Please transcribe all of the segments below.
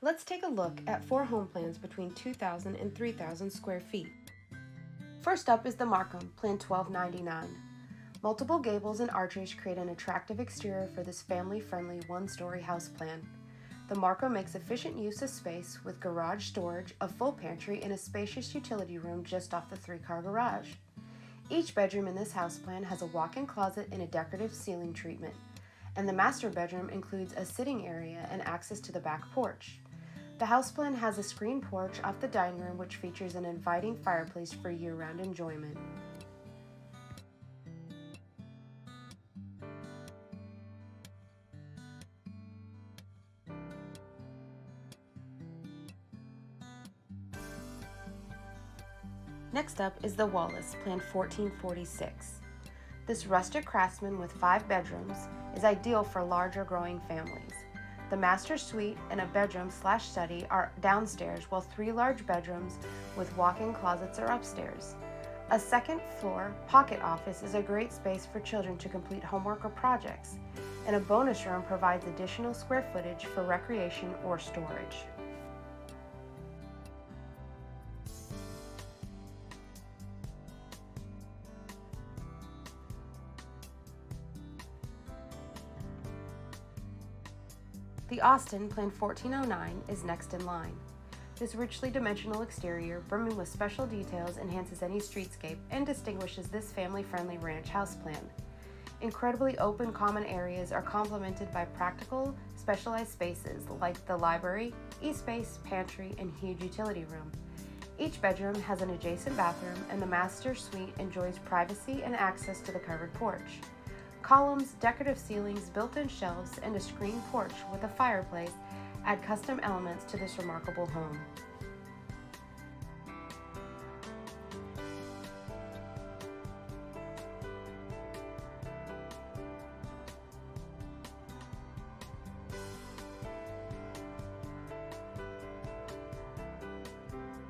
Let's take a look at 4 home plans between 2,000 and 3,000 square feet. First up is the Markham, Plan 1299. Multiple gables and arches create an attractive exterior for this family-friendly one-story house plan. The Markham makes efficient use of space with garage storage, a full pantry, and a spacious utility room just off the 3-car garage. Each bedroom in this house plan has a walk-in closet and a decorative ceiling treatment, and the master bedroom includes a sitting area and access to the back porch. The house plan has a screened porch off the dining room which features an inviting fireplace for year-round enjoyment. Next up is the Wallace, Plan 1446. This rustic Craftsman with 5 bedrooms is ideal for larger growing families. The master suite and a bedroom/study are downstairs, while 3 large bedrooms with walk-in closets are upstairs. A second-floor pocket office is a great space for children to complete homework or projects, and a bonus room provides additional square footage for recreation or storage. The Austin, Plan 1409, is next in line. This richly dimensional exterior, brimming with special details, enhances any streetscape and distinguishes this family-friendly ranch house plan. Incredibly open common areas are complemented by practical, specialized spaces like the library, e-space, pantry, and huge utility room. Each bedroom has an adjacent bathroom, and the master suite enjoys privacy and access to the covered porch. Columns, decorative ceilings, built-in shelves, and a screened porch with a fireplace add custom elements to this remarkable home.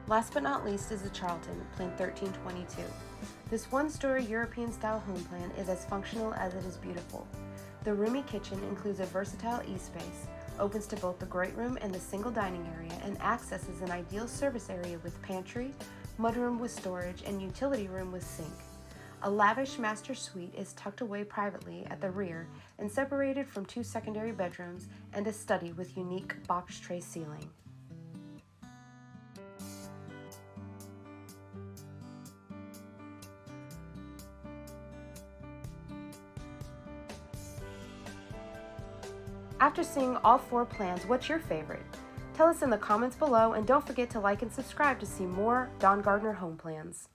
Last but not least is the Charlton, Plan 1322. This one-story European-style home plan is as functional as it is beautiful. The roomy kitchen includes a versatile e-space, opens to both the great room and the single dining area, and accesses an ideal service area with pantry, mudroom with storage, and utility room with sink. A lavish master suite is tucked away privately at the rear and separated from 2 secondary bedrooms and a study with unique box tray ceiling. After seeing all 4 plans, what's your favorite? Tell us in the comments below, and don't forget to like and subscribe to see more A Gardner home plans.